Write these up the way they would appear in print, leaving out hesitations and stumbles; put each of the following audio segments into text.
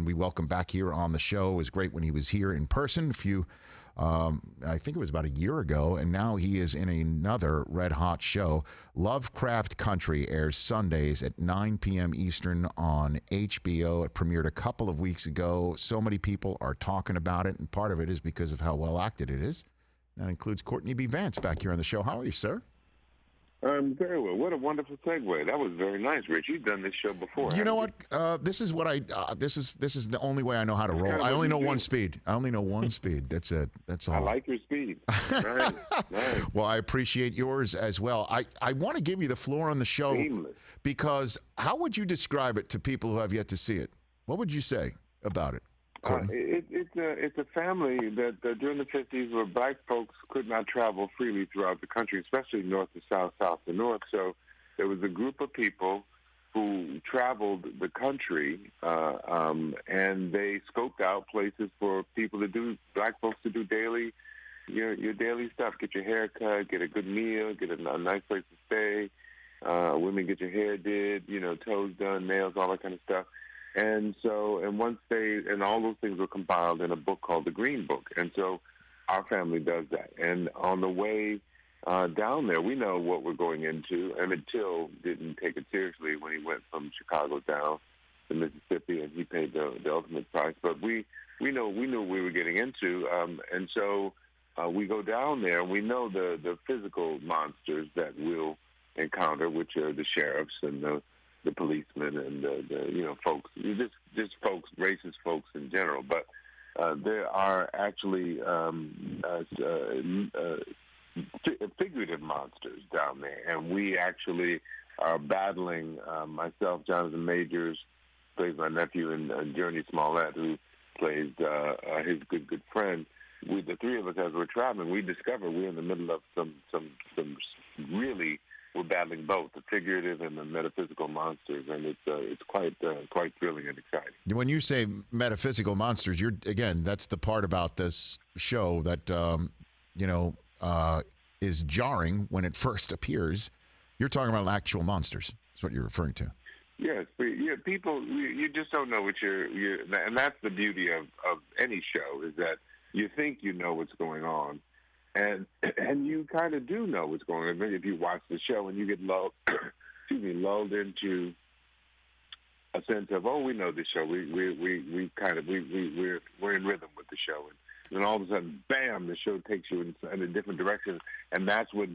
we welcome back here on the show. It was great when he was here in person I think it was about a year ago, and now he is in another red-hot show. Lovecraft Country airs Sundays at 9 p.m. Eastern on HBO. It premiered a couple of weeks ago. So many people are talking about it, and part of it is because of how well acted it is. That includes Courtney B. Vance back here on the show. How are you, sir? I'm very well. What a wonderful segue. That was very nice, Rich. You've done this show before. You know what? This is what I. This is the only way I know how to roll. I only know one speed. I only know one speed. That's it. That's all. I like your speed. Nice. Well, I appreciate yours as well. I want to give you the floor on the show Seamless. because how would you describe it to people who have yet to see it? What would you say about it? It's a family that during the 50s where black folks could not travel freely throughout the country, especially north to south, south to north. So there was a group of people who traveled the country, and they scoped out places for people to do, black folks to do daily, your daily stuff. Get your hair cut, get a good meal, get a nice place to stay. Women get your hair did, toes done, nails, all that kind of stuff. And all those things were compiled in a book called The Green Book. And so our family does that. And on the way down there, we know what we're going into. Emmett Till didn't take it seriously when he went from Chicago down to Mississippi, and he paid the ultimate price. But we knew what we were getting into. And so we go down there, and we know the physical monsters that we'll encounter, which are the sheriffs and the policemen and the folks, just folks, racist folks in general. But there are actually figurative monsters down there, and we actually are battling. Myself, Jonathan Majors plays my nephew, and Journey Smollett, who plays his good friend. The three of us, as we're traveling, we discover we're in the middle of some really. We're battling both the figurative and the metaphysical monsters, and it's quite thrilling and exciting. When you say metaphysical monsters, that's the part about this show that is jarring when it first appears. You're talking about actual monsters. That's what you're referring to. Yes, but people, you just don't know what you're, and that's the beauty of any show, is that you think you know what's going on. And you kind of do know what's going on if you watch the show, and you get lulled into a sense of, we know this show. We're in rhythm with the show, and then all of a sudden, bam, the show takes you in a different direction, and that's what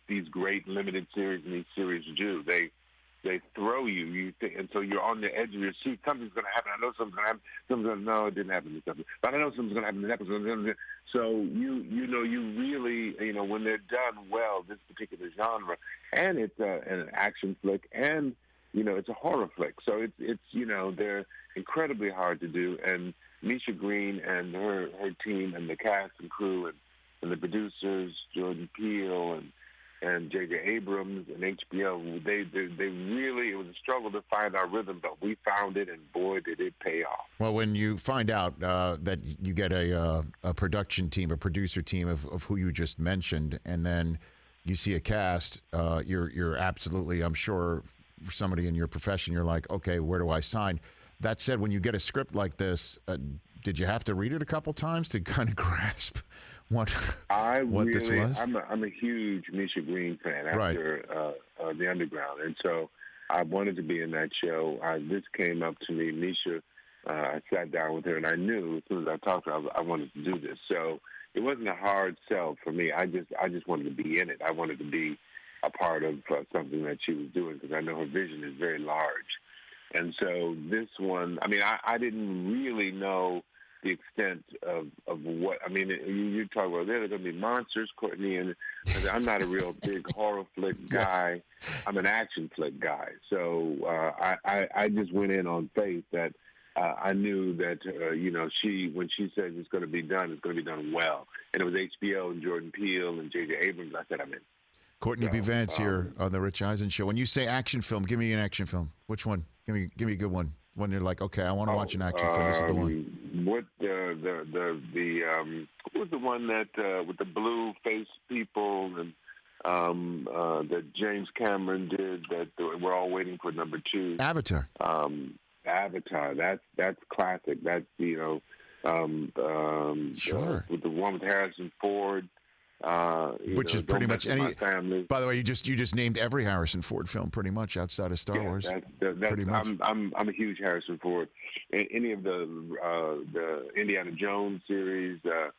these great limited series and these series do. They throw you, and so you're on the edge of your seat. Something's going to happen. I know something's going to happen. No, it didn't happen. But I know something's going to happen. It happens. So you really, when they're done well, this particular genre, and it's an action flick, and it's a horror flick. So it's they're incredibly hard to do. And Misha Green and her team and the cast and crew and the producers, Jordan Peele and J.J. Abrams and HBO, they really, it was a struggle to find our rhythm, but we found it, and boy, did it pay off. Well, when you find out that you get a production team, a producer team of who you just mentioned, and then you see a cast, you're absolutely, I'm sure, for somebody in your profession, you're like, okay, where do I sign? That said, when you get a script like this, did you have to read it a couple times to kind of grasp what this was? I'm a huge Misha Green fan after The Underground, and so I wanted to be in that show. This came up to me. Misha, I sat down with her, and I knew as soon as I talked to her, I wanted to do this. So it wasn't a hard sell for me. I just wanted to be in it. I wanted to be a part of something that she was doing, because I know her vision is very large. And so this one, I didn't really know the extent of what, you talk about, there's going to be monsters, Courtney, and I'm not a real big horror flick guy. Yes. I'm an action flick guy. So I just went in on faith that I knew that, when she says it's going to be done well. And it was HBO and Jordan Peele and J.J. Abrams. I said, I'm in. Courtney B. Vance here on the Rich Eisen Show. When you say action film, give me an action film. Which one? Give me a good one. When you're like, okay, I want to watch an action film. This is the one. What was the one that with the blue face people and that James Cameron did that we're all waiting for number 2? Avatar. Avatar. That's classic. That's Sure. with the one with Harrison Ford. Which is pretty much any. My family. By the way, you just named every Harrison Ford film pretty much outside of Star Wars. That's pretty much. I'm a huge Harrison Ford. Any of the Indiana Jones series, so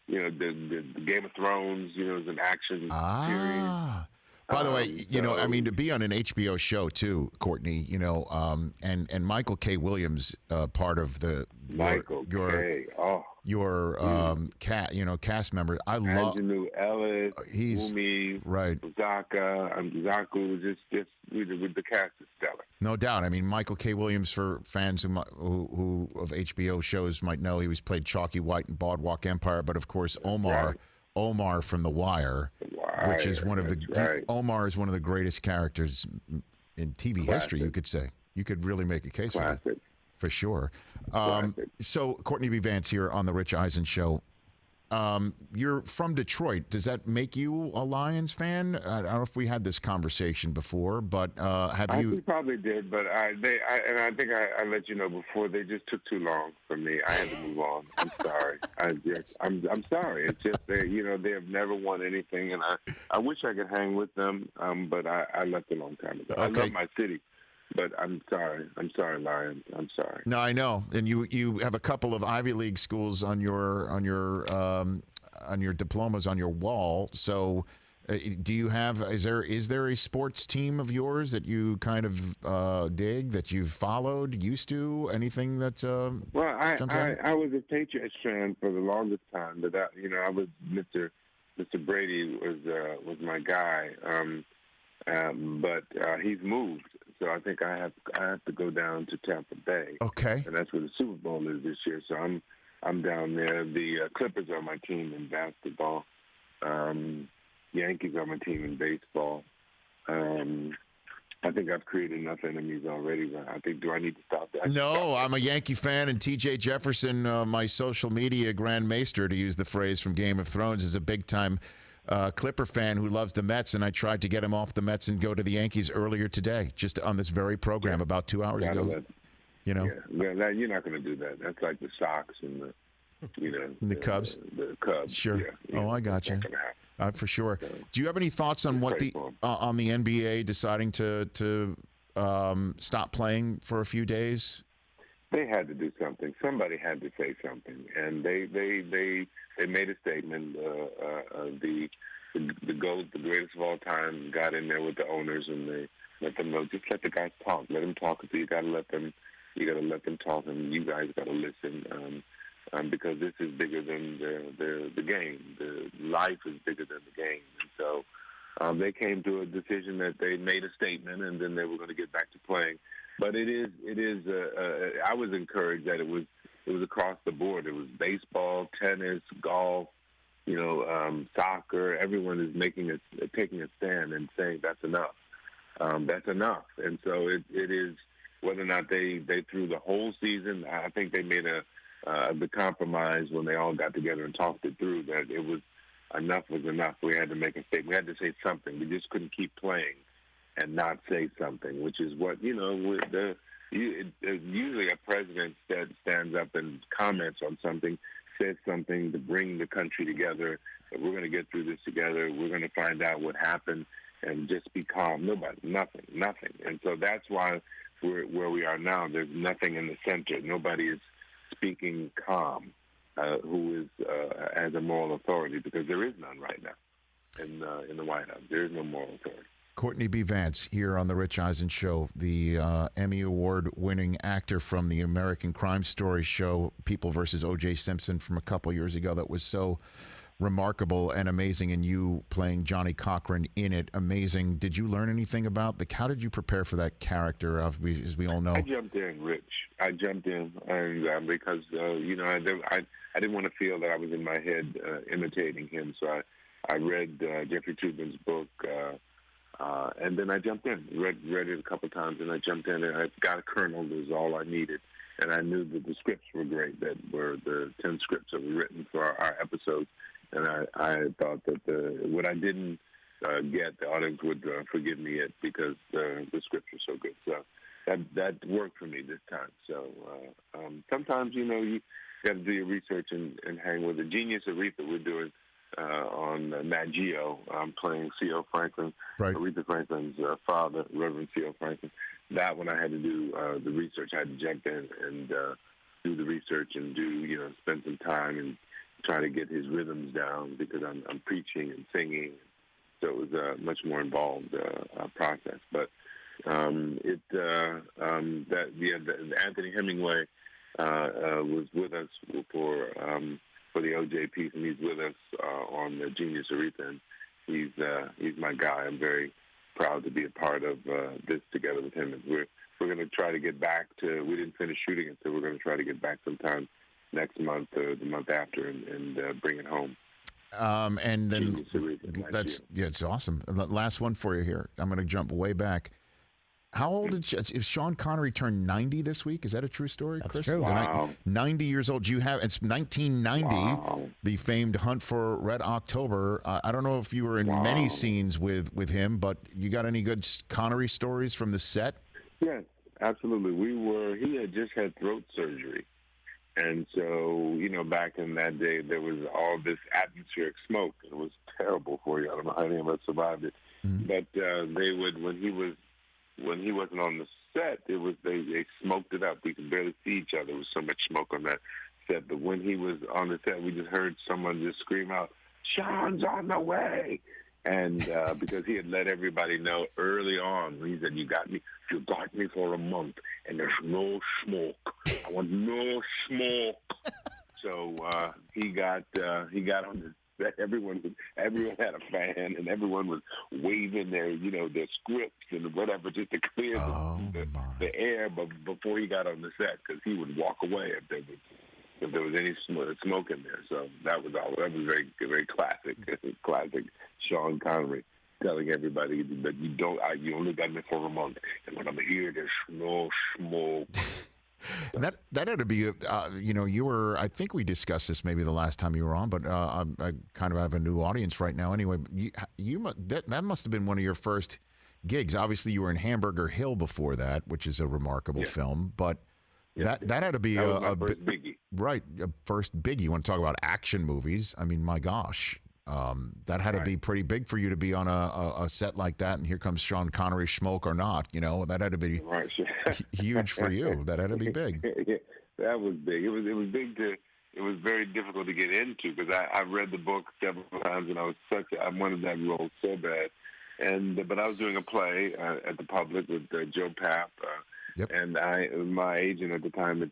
the Game of Thrones, is an action series. By the way, I mean, to be on an HBO show too, Courtney, and Michael K. Williams, part of your cast members. I love Anjanou Ellis, he's Umi, right. Zaku, just with the cast is stellar. No doubt. I mean, Michael K. Williams, for fans who of HBO shows might know, he played Chalky White in Boardwalk Empire, but of course Omar from The Wire, which is one of Omar is one of the greatest characters in TV history, you could say. You could really make a case for that. For sure. So, Courtney B. Vance here on the Rich Eisen Show. You're from Detroit. Does that make you a Lions fan? I don't know if we had this conversation before, but have you? We probably did, but I think I let you know before. They just took too long for me. I had to move on. I'm sorry. I'm sorry. It's just they have never won anything, and I wish I could hang with them, but I left a long time ago. Okay. I love my city. But I'm sorry. I'm sorry, Lions. I'm sorry. No, I know. And you have a couple of Ivy League schools on your diplomas on your wall. So, do you have? Is there a sports team of yours that you kind of dig, that you've followed, used to? Anything that? Well, I was a Patriots fan for the longest time, but I was Mr. Brady was my guy. But he's moved. So I think I have to go down to Tampa Bay. Okay. And that's where the Super Bowl is this year. So I'm down there. The Clippers are my team in basketball. Yankees are my team in baseball. I think I've created enough enemies already. But I think, do I need to stop that? No, I'm a Yankee fan, and T.J. Jefferson, my social media Grand Maester, to use the phrase from Game of Thrones, is a big-time Clipper fan who loves the Mets, and I tried to get him off the Mets and go to the Yankees earlier today, just on this very program about 2 hours ago. Yeah, you're not going to do that. That's like the Sox and the Cubs. The Cubs. Sure. Yeah, I got you. For sure. So, do you have any thoughts on what on the NBA deciding to stop playing for a few days? They had to do something. Somebody had to say something, and they made a statement. The GOAT, the greatest of all time, got in there with the owners, and they let them know, just let the guys talk. Let them talk. So you got to let them talk, and you guys got to listen, because this is bigger than the game. The life is bigger than the game, and so they came to a decision that they made a statement, and then they were going to get back to playing. But it is. I was encouraged that it was across the board. It was baseball, tennis, golf, soccer. Everyone is taking a stand and saying that's enough. That's enough. And so it is, whether or not they threw the whole season. I think they made the compromise when they all got together and talked it through, that it was enough was enough. We had to make a statement. We had to say something. We just couldn't keep playing and not say something, which is what, usually a president that stands up and comments on something, says something to bring the country together. We're going to get through this together. We're going to find out what happened and just be calm. Nothing. And so that's why we're where we are now. There's nothing in the center. Nobody is speaking calm, who has a moral authority, because there is none right now in the White House. There is no moral authority. Courtney B. Vance here on the Rich Eisen Show, the Emmy Award-winning actor from the American Crime Story show, People vs. O.J. Simpson, from a couple years ago, that was so remarkable and amazing, and you playing Johnny Cochran in it, amazing. Did you learn anything about how did you prepare for that character? As we all know, I jumped in, Rich. I jumped in, and because I didn't want to feel that I was in my head imitating him, so I read Jeffrey Toobin's book. And then I jumped in, read it a couple of times, and I jumped in, and I got a kernel. That was all I needed. And I knew that the scripts were great, that were the 10 scripts that were written for our episodes. And I thought that what I didn't get, the audience would forgive me it, because the scripts were so good. So that worked for me this time. So sometimes, you got to do your research and hang with the Genius Aretha we're doing on Nat Geo. I'm playing C.O. Franklin, Right. Aretha Franklin's father, Reverend C.O. Franklin. That one I had to do the research. I had to jump in and do the research and spend some time and try to get his rhythms down because I'm preaching and singing. So it was a much more involved process. But Anthony Hemingway was with us for the OJ piece, and he's with us on the Genius Aretha. And he's my guy. I'm very proud to be a part of this together with him. And we're going to try to get back to. We didn't finish shooting it, so we're going to try to get back sometime next month or the month after and bring it home. And then it's awesome. Last one for you here. I'm going to jump way back. How old is Sean Connery turned 90 this week? Is that a true story, That's Chris? true. Wow. 90 years old. It's 1990, Wow. the famed Hunt for Red October. I don't know if you were in many scenes with him, but you got any good Connery stories from the set? Yes, absolutely. He had just had throat surgery. And so, back in that day, there was all this atmospheric smoke. It was terrible for you. I don't know how any of us survived it. Mm-hmm. But they would, when he wasn't on the set, they smoked it up. We could barely see each other. There was so much smoke on that set. But when he was on the set, we just heard someone just scream out, "Sean's on the way!" And because he had let everybody know early on, he said, "You got me for a month, and there's no smoke. I want no smoke." So he got on the set. Everyone had a fan, and everyone was waving their scripts and whatever just to clear the air. But before he got on the set, because he would walk away if there was any smoke in there. So that was all. That was very, very classic Sean Connery telling everybody that you only got me for a month, and when I'm here, there's no smoke. That had to be, you were, I think we discussed this maybe the last time you were on, but I kind of have a new audience right now anyway. That must have been one of your first gigs. Obviously, you were in Hamburger Hill before that, which is a remarkable film, but that had to be a first biggie. Right, a first biggie. You want to talk about action movies? I mean, my gosh. That had to be pretty big for you to be on a set like that, and here comes Sean Connery, smoke or not. That had to be huge for you. That had to be big. Yeah, that was big. It was big it was very difficult to get into because I read the book several times, and I wanted that role so bad. But I was doing a play at the Public with Joe Papp. Yep. And my agent at the time let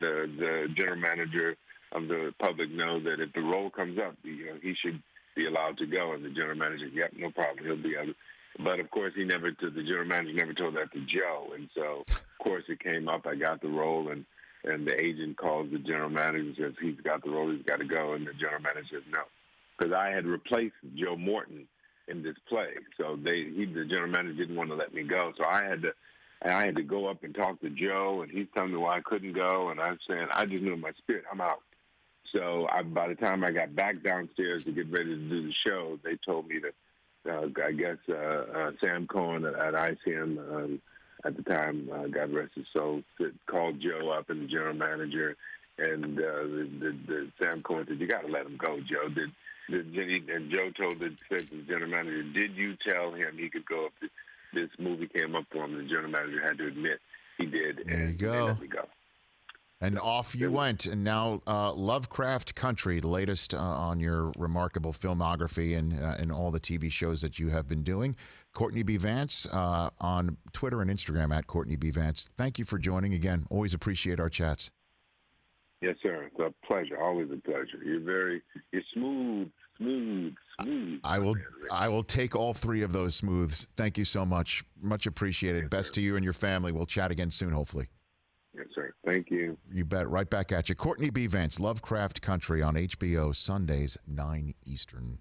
the general manager of the Public know that if the role comes up, he should be allowed to go. And the general manager, yep, no problem, he'll be able. But of course, the general manager never told that to Joe. And so, of course, it came up. I got the role, and the agent calls the general manager and says he's got the role, he's got to go. And the general manager says no, because I had replaced Joe Morton in this play. So the general manager didn't want to let me go. So I had to go up and talk to Joe, and he's telling me why I couldn't go, and I'm saying, I just knew in my spirit, I'm out. So by the time I got back downstairs to get ready to do the show, they told me that, I guess, Sam Cohen at ICM at the time, God rest his soul, called Joe up and the general manager, and the Sam Cohen said, "You got to let him go, Joe." And Joe said to the general manager, "Did you tell him he could go if this movie came up for him?" The general manager had to admit he did. There you go. They let me go. And off you went. And now Lovecraft Country, the latest on your remarkable filmography and all the TV shows that you have been doing. Courtney B. Vance on Twitter and Instagram at Courtney B. Vance. Thank you for joining again. Always appreciate our chats. Yes, sir. It's a pleasure. Always a pleasure. You're smooth. I will take all three of those smooths. Thank you so much. Much appreciated. Yes, Best sir. to you and your family. We'll chat again soon, hopefully. Yes, sir. Thank you. You bet. Right back at you. Courtney B. Vance, Lovecraft Country on HBO, Sundays, 9 Eastern.